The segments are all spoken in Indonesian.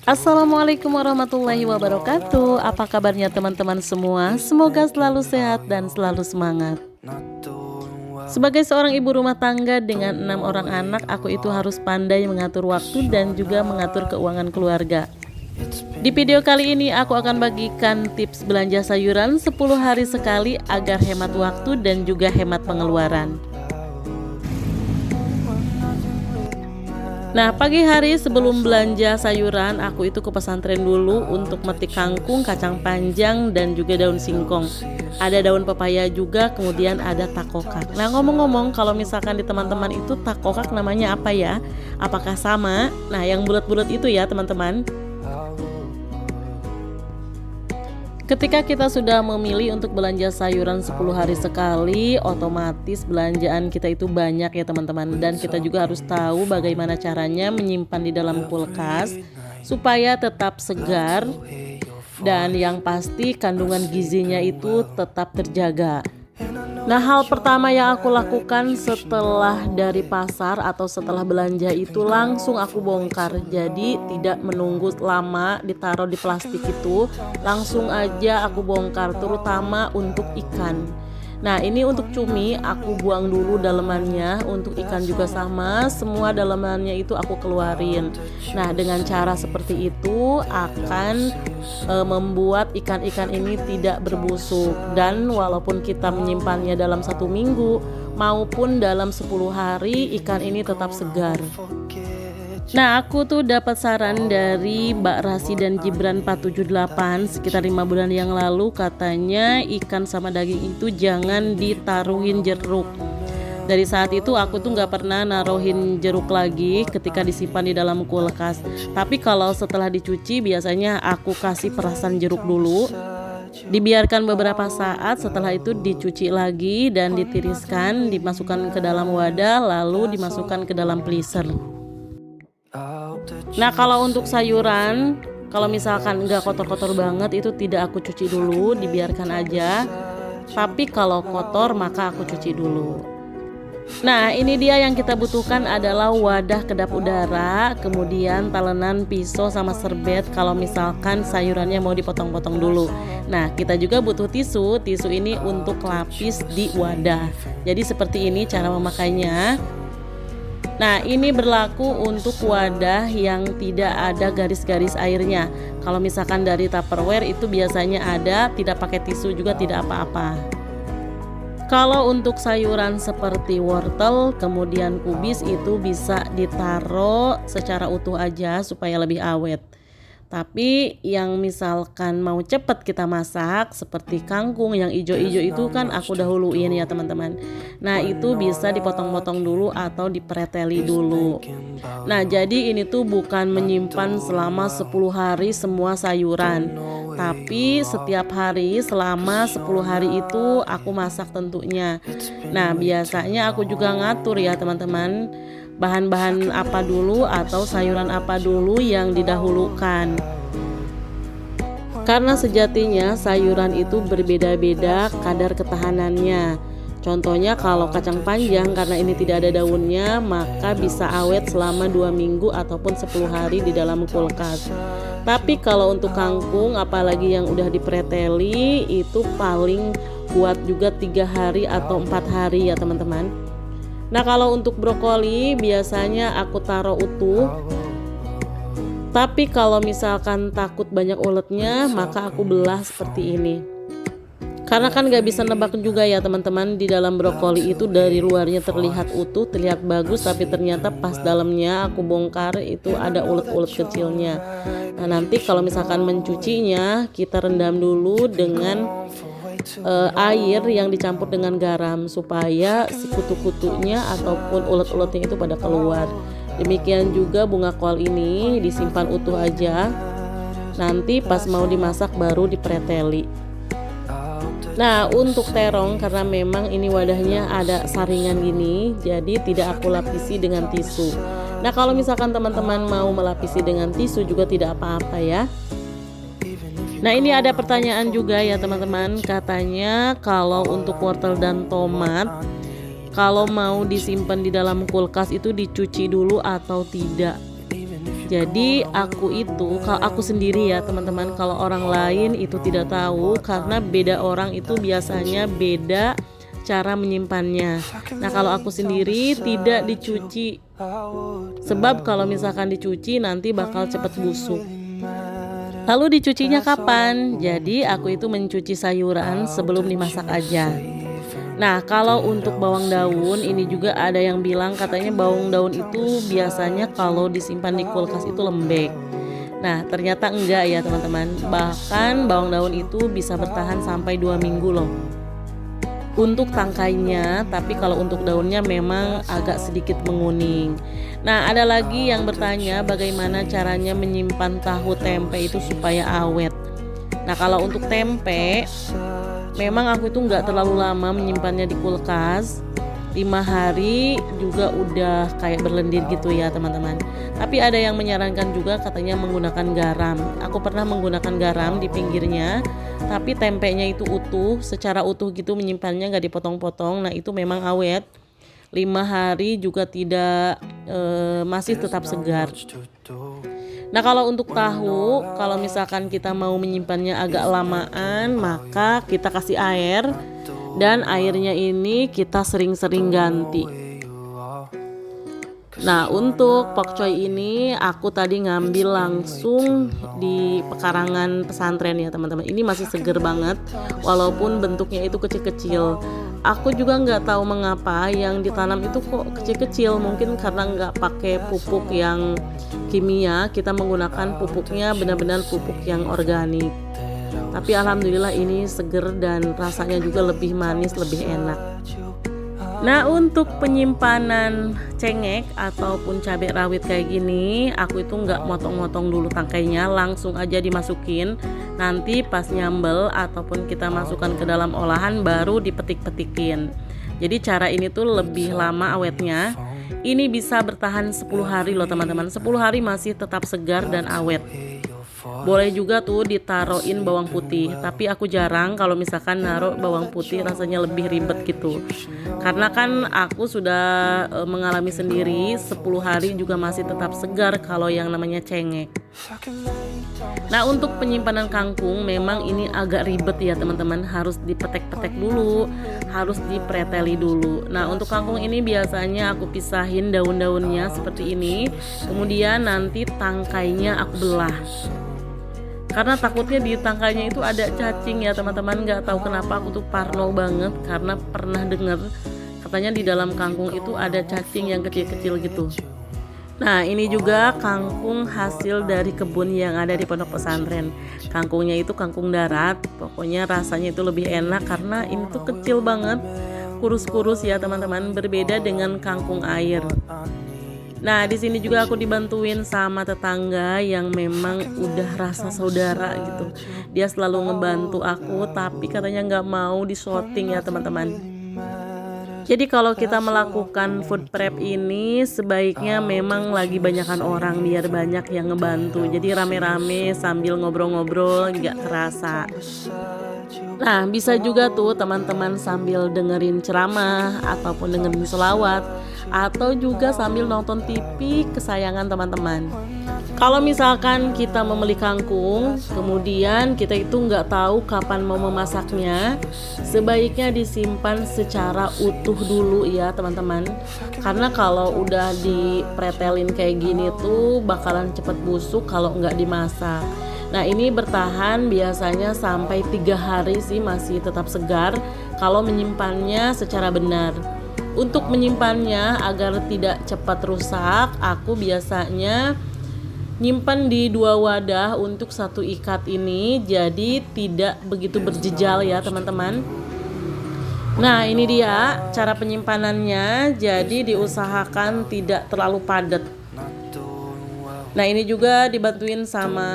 Assalamualaikum warahmatullahi wabarakatuh. Apa kabarnya teman-teman semua? Semoga selalu sehat dan selalu semangat. Sebagai seorang ibu rumah tangga dengan 6 orang anak, aku itu harus pandai mengatur waktu dan juga mengatur keuangan keluarga. Di video kali ini aku akan bagikan tips belanja sayuran 10 hari sekali agar hemat waktu dan juga hemat pengeluaran. Nah, pagi hari sebelum belanja sayuran, aku itu ke pesantren dulu untuk metik kangkung, kacang panjang, dan juga daun singkong. Ada daun pepaya juga, kemudian ada takokak. Nah, ngomong-ngomong, kalau misalkan di teman-teman itu takokak namanya apa ya? Apakah sama? Nah, yang bulat-bulat itu ya teman-teman. Ketika kita sudah memilih untuk belanja sayuran 10 hari sekali, otomatis belanjaan kita itu banyak ya teman-teman. Dan kita juga harus tahu bagaimana caranya menyimpan di dalam kulkas supaya tetap segar dan yang pasti kandungan gizinya itu tetap terjaga. Nah, hal pertama yang aku lakukan setelah dari pasar atau setelah belanja itu langsung aku bongkar. Jadi tidak menunggu lama ditaruh di plastik itu, langsung aja aku bongkar, terutama untuk ikan. Nah, ini untuk cumi aku buang dulu dalemannya, untuk ikan juga sama, semua dalemannya itu aku keluarin. Nah, dengan cara seperti itu akan membuat ikan-ikan ini tidak berbusuk, dan walaupun kita menyimpannya dalam 1 minggu maupun dalam 10 hari, ikan ini tetap segar. Nah, aku tuh dapat saran dari Mbak Rasi dan Gibran 478 sekitar 5 bulan yang lalu, katanya ikan sama daging itu jangan ditaruhin jeruk. Dari saat itu aku tuh nggak pernah naruhin jeruk lagi ketika disimpan di dalam kulkas. Tapi kalau setelah dicuci biasanya aku kasih perasan jeruk dulu, dibiarkan beberapa saat, setelah itu dicuci lagi dan ditiriskan, dimasukkan ke dalam wadah lalu dimasukkan ke dalam freezer. Nah, kalau untuk sayuran, kalau misalkan nggak kotor-kotor banget itu tidak aku cuci dulu, dibiarkan aja. Tapi kalau kotor maka aku cuci dulu. Nah, ini dia yang kita butuhkan adalah wadah kedap udara, kemudian talenan, pisau sama serbet kalau misalkan sayurannya mau dipotong-potong dulu. Nah, kita juga butuh tisu. Tisu ini untuk lapis di wadah. Jadi seperti ini cara memakainya. Nah, ini berlaku untuk wadah yang tidak ada garis-garis airnya. Kalau misalkan dari Tupperware itu biasanya ada, tidak pakai tisu juga tidak apa-apa. Kalau untuk sayuran seperti wortel, kemudian kubis itu bisa ditaruh secara utuh aja supaya lebih awet. Tapi yang misalkan mau cepet kita masak seperti kangkung yang ijo-ijo itu kan aku dahuluin ya teman-teman. Nah, itu bisa dipotong-potong dulu atau dipreteli dulu. Nah, jadi ini tuh bukan menyimpan selama 10 hari semua sayuran, tapi setiap hari selama 10 hari itu aku masak tentunya. Nah, biasanya aku juga ngatur ya teman-teman, bahan-bahan apa dulu atau sayuran apa dulu yang didahulukan. Karena sejatinya sayuran itu berbeda-beda kadar ketahanannya. Contohnya kalau kacang panjang, karena ini tidak ada daunnya, maka bisa awet selama 2 minggu ataupun 10 hari di dalam kulkas. Tapi kalau untuk kangkung, apalagi yang udah dipreteli, itu paling kuat juga 3 hari atau 4 hari ya teman-teman. Nah, kalau untuk brokoli biasanya aku taruh utuh. Tapi kalau misalkan takut banyak uletnya, maka aku belah seperti ini. Karena kan gak bisa nebak juga ya teman-teman, di dalam brokoli itu dari luarnya terlihat utuh, terlihat bagus, tapi ternyata pas dalamnya aku bongkar itu ada ulet-ulet kecilnya. Nah, nanti kalau misalkan mencucinya, kita rendam dulu dengan air yang dicampur dengan garam supaya si kutu-kutunya ataupun ulet-uletnya itu pada keluar. Demikian juga bunga kol ini disimpan utuh aja, nanti pas mau dimasak baru dipreteli. Nah, untuk terong karena memang ini wadahnya ada saringan gini, jadi tidak aku lapisi dengan tisu. Nah, kalau misalkan teman-teman mau melapisi dengan tisu juga tidak apa-apa ya. Nah, ini ada pertanyaan juga ya teman-teman, katanya kalau untuk wortel dan tomat, kalau mau disimpan di dalam kulkas itu dicuci dulu atau tidak? Jadi kalau aku sendiri ya teman-teman, kalau orang lain itu tidak tahu karena beda orang itu biasanya beda cara menyimpannya. Nah kalau aku sendiri tidak dicuci, sebab kalau misalkan dicuci nanti bakal cepat busuk. Lalu dicucinya kapan? Jadi aku itu mencuci sayuran sebelum dimasak aja. Nah kalau untuk bawang daun ini juga ada yang bilang katanya bawang daun itu biasanya kalau disimpan di kulkas itu lembek. Nah ternyata enggak ya teman-teman, bahkan bawang daun itu bisa bertahan sampai 2 minggu loh untuk tangkainya, tapi kalau untuk daunnya memang agak sedikit menguning. Nah ada lagi yang bertanya bagaimana caranya menyimpan tahu tempe itu supaya awet. Nah kalau untuk tempe memang aku itu nggak terlalu lama menyimpannya di kulkas, 5 hari juga udah kayak berlendir gitu ya teman-teman. Tapi ada yang menyarankan juga katanya menggunakan garam. Aku pernah menggunakan garam di pinggirnya, tapi tempenya itu utuh, secara utuh gitu menyimpannya nggak dipotong-potong. Nah itu memang awet, 5 hari juga tidak masih tetap segar. Nah kalau untuk tahu, kalau misalkan kita mau menyimpannya agak lamaan, maka kita kasih air, dan airnya ini kita sering-sering ganti. Nah untuk pokcoy ini aku tadi ngambil langsung di pekarangan pesantren ya teman-teman. Ini masih seger banget walaupun bentuknya itu kecil-kecil. Aku juga nggak tahu mengapa yang ditanam itu kok kecil-kecil. Mungkin karena nggak pakai pupuk yang kimia, kita menggunakan pupuknya benar-benar pupuk yang organik. Tapi alhamdulillah ini seger dan rasanya juga lebih manis, lebih enak. Nah untuk penyimpanan cengek ataupun cabai rawit kayak gini, aku itu nggak motong-motong dulu tangkainya, langsung aja dimasukin. Nanti pas nyambel ataupun kita masukkan ke dalam olahan baru dipetik-petikin. Jadi cara ini tuh lebih lama awetnya. Ini bisa bertahan 10 hari loh teman-teman. 10 hari masih tetap segar dan awet. Boleh juga tuh ditaruhin bawang putih, tapi aku jarang kalau misalkan naruh bawang putih, rasanya lebih ribet gitu. Karena kan aku sudah mengalami sendiri 10 hari juga masih tetap segar kalau yang namanya cengek. Nah untuk penyimpanan kangkung memang ini agak ribet ya teman-teman, harus dipetek-petek dulu, harus dipreteli dulu. Nah untuk kangkung ini biasanya aku pisahin daun-daunnya seperti ini, kemudian nanti tangkainya aku belah. Karena takutnya di tangkainya itu ada cacing ya teman-teman. Nggak tahu kenapa aku tuh parno banget, karena pernah dengar katanya di dalam kangkung itu ada cacing yang kecil-kecil gitu. Nah ini juga kangkung hasil dari kebun yang ada di pondok pesantren. Kangkungnya itu kangkung darat, pokoknya rasanya itu lebih enak karena ini tuh kecil banget, kurus-kurus ya teman-teman, berbeda dengan kangkung air. Nah di sini juga aku dibantuin sama tetangga yang memang udah rasa saudara gitu. Dia selalu ngebantu aku, tapi katanya nggak mau disorting ya teman-teman. Jadi kalau kita melakukan food prep ini sebaiknya memang lagi banyakan orang biar banyak yang ngebantu. Jadi rame-rame sambil ngobrol-ngobrol nggak kerasa. Nah bisa juga tuh teman-teman sambil dengerin ceramah ataupun dengerin selawat, atau juga sambil nonton TV kesayangan teman-teman. Kalau misalkan kita membeli kangkung, kemudian kita itu nggak tahu kapan mau memasaknya, sebaiknya disimpan secara utuh dulu ya teman-teman. Karena kalau udah dipretelin kayak gini tuh bakalan cepet busuk kalau nggak dimasak. Nah ini bertahan biasanya sampai 3 hari sih masih tetap segar kalau menyimpannya secara benar. Untuk menyimpannya agar tidak cepat rusak, aku biasanya nyimpan di 2 wadah untuk 1 ikat ini, jadi tidak begitu berjejal ya teman-teman. Nah ini dia cara penyimpanannya, jadi diusahakan tidak terlalu padat. Nah ini juga dibantuin sama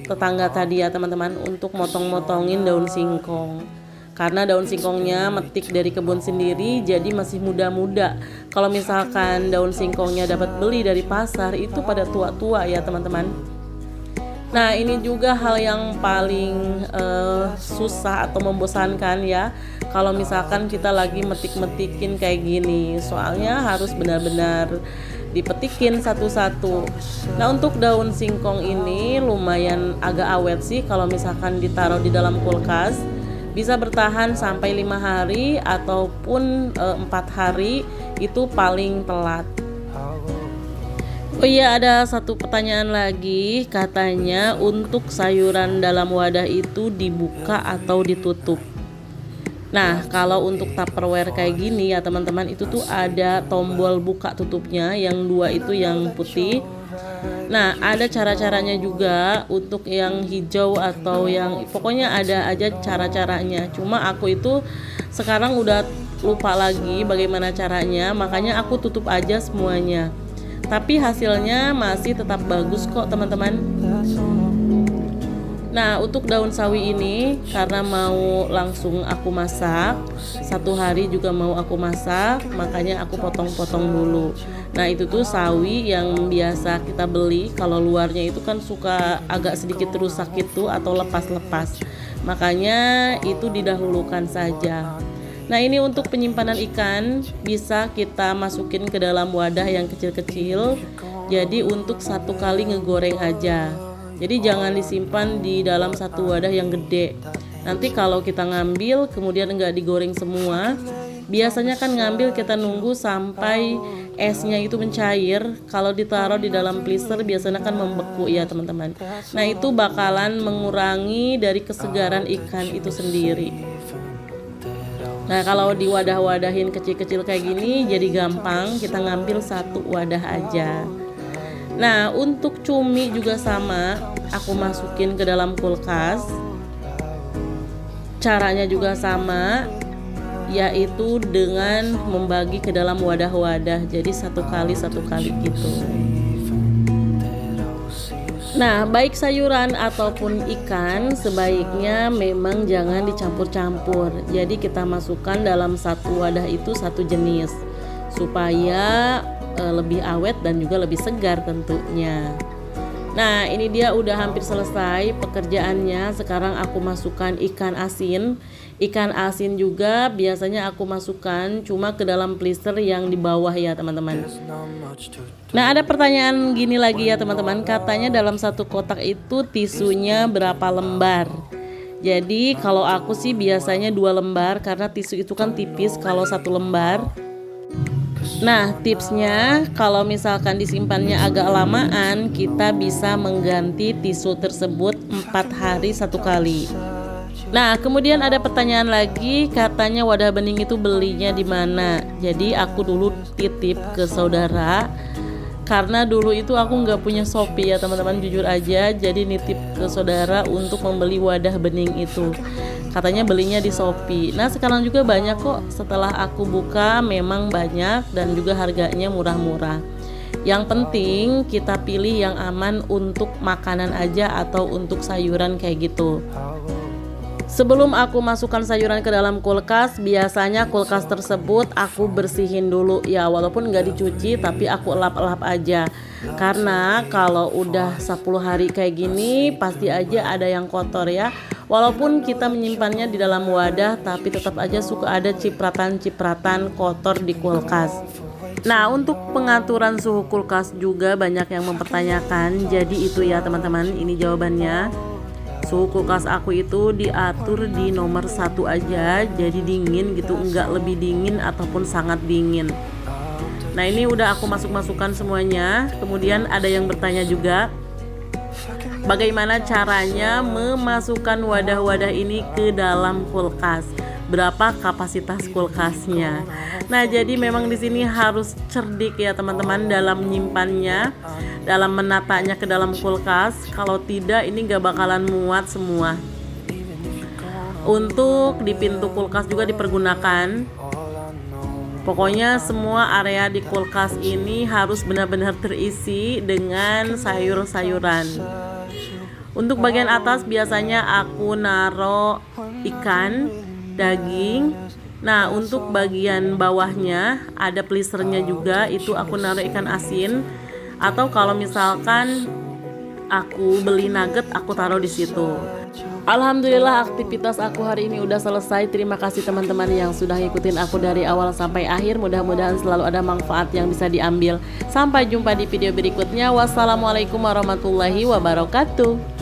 tetangga tadi ya teman-teman untuk motong-motongin daun singkong. Karena daun singkongnya metik dari kebun sendiri, jadi masih muda-muda. Kalau misalkan daun singkongnya dapat beli dari pasar itu pada tua-tua ya teman-teman. Nah ini juga hal yang paling susah atau membosankan ya, kalau misalkan kita lagi metik-metikin kayak gini. Soalnya harus benar-benar dipetikin satu-satu. Nah, untuk daun singkong ini lumayan agak awet sih kalau misalkan ditaruh di dalam kulkas. Bisa bertahan sampai 5 hari ataupun 4 hari, itu paling telat. Oh iya, ada satu pertanyaan lagi, katanya untuk sayuran dalam wadah itu dibuka atau ditutup. Nah, kalau untuk Tupperware kayak gini ya teman-teman, itu tuh ada tombol buka tutupnya, yang dua itu yang putih. Nah, ada cara-caranya juga untuk yang hijau atau yang pokoknya ada aja cara-caranya. Cuma aku itu sekarang udah lupa lagi bagaimana caranya, makanya aku tutup aja semuanya. Tapi hasilnya masih tetap bagus kok teman-teman. Nah, untuk daun sawi ini karena mau langsung aku masak, 1 hari juga mau aku masak, makanya aku potong-potong dulu. Nah, itu tuh sawi yang biasa kita beli, kalau luarnya itu kan suka agak sedikit rusak gitu atau lepas-lepas. Makanya itu didahulukan saja. Nah, ini untuk penyimpanan ikan bisa kita masukin ke dalam wadah yang kecil-kecil. Jadi untuk 1 kali ngegoreng aja. Jadi jangan disimpan di dalam satu wadah yang gede. Nanti kalau kita ngambil kemudian enggak digoreng semua, biasanya kan ngambil kita nunggu sampai esnya itu mencair. Kalau ditaruh di dalam freezer biasanya kan membeku ya teman-teman. Nah, itu bakalan mengurangi dari kesegaran ikan itu sendiri. Nah, kalau di wadah-wadahin kecil-kecil kayak gini jadi gampang, kita ngambil 1 wadah aja. Nah, untuk cumi juga sama, aku masukin ke dalam kulkas. Caranya juga sama, yaitu dengan membagi ke dalam wadah-wadah. Jadi 1 kali gitu. Nah, baik sayuran ataupun ikan sebaiknya memang jangan dicampur-campur. Jadi kita masukkan dalam 1 wadah itu 1 jenis supaya lebih awet dan juga lebih segar tentunya. Nah, ini dia udah hampir selesai pekerjaannya. Sekarang aku masukkan ikan asin. Ikan asin juga biasanya aku masukkan cuma ke dalam freezer yang di bawah ya teman-teman. Nah, ada pertanyaan gini lagi ya teman-teman, katanya dalam 1 kotak itu tisunya berapa lembar? Jadi kalau aku sih biasanya 2 lembar karena tisu itu kan tipis kalau 1 lembar. Nah, tipsnya kalau misalkan disimpannya agak lamaan, kita bisa mengganti tisu tersebut 4 hari 1 kali. Nah, kemudian ada pertanyaan lagi, katanya wadah bening itu belinya di mana? Jadi aku dulu titip ke saudara, karena dulu itu aku nggak punya Shopee ya teman-teman, jujur aja. Jadi nitip ke saudara untuk membeli wadah bening itu. Katanya belinya di Shopee. Nah, sekarang juga banyak kok, setelah aku buka memang banyak dan juga harganya murah-murah. Yang penting kita pilih yang aman untuk makanan aja atau untuk sayuran kayak gitu. Sebelum aku masukkan sayuran ke dalam kulkas, biasanya kulkas tersebut aku bersihin dulu ya, walaupun nggak dicuci tapi aku elap-elap aja. Karena kalau udah 10 hari kayak gini pasti aja ada yang kotor ya. Walaupun kita menyimpannya di dalam wadah, tapi tetap aja suka ada cipratan-cipratan kotor di kulkas. Nah, untuk pengaturan suhu kulkas juga banyak yang mempertanyakan. Jadi itu ya teman-teman, ini jawabannya. Suhu kulkas aku itu diatur di nomor 1 aja, jadi dingin gitu, enggak lebih dingin ataupun sangat dingin. Nah, ini udah aku masukkan semuanya. Kemudian ada yang bertanya juga, bagaimana caranya memasukkan wadah-wadah ini ke dalam kulkas? Berapa kapasitas kulkasnya? Nah, jadi memang di sini harus cerdik ya teman-teman dalam menyimpannya, dalam menatanya ke dalam kulkas. Kalau tidak ini gak bakalan muat semua. Untuk di pintu kulkas juga dipergunakan. Pokoknya semua area di kulkas ini harus benar-benar terisi dengan sayur-sayuran. Untuk bagian atas biasanya aku naro ikan, daging. Nah, untuk bagian bawahnya ada freezernya juga, itu aku naruh ikan asin. Atau kalau misalkan aku beli nugget, aku taruh di situ. Alhamdulillah aktivitas aku hari ini udah selesai. Terima kasih teman-teman yang sudah ngikutin aku dari awal sampai akhir. Mudah-mudahan selalu ada manfaat yang bisa diambil. Sampai jumpa di video berikutnya. Wassalamualaikum warahmatullahi wabarakatuh.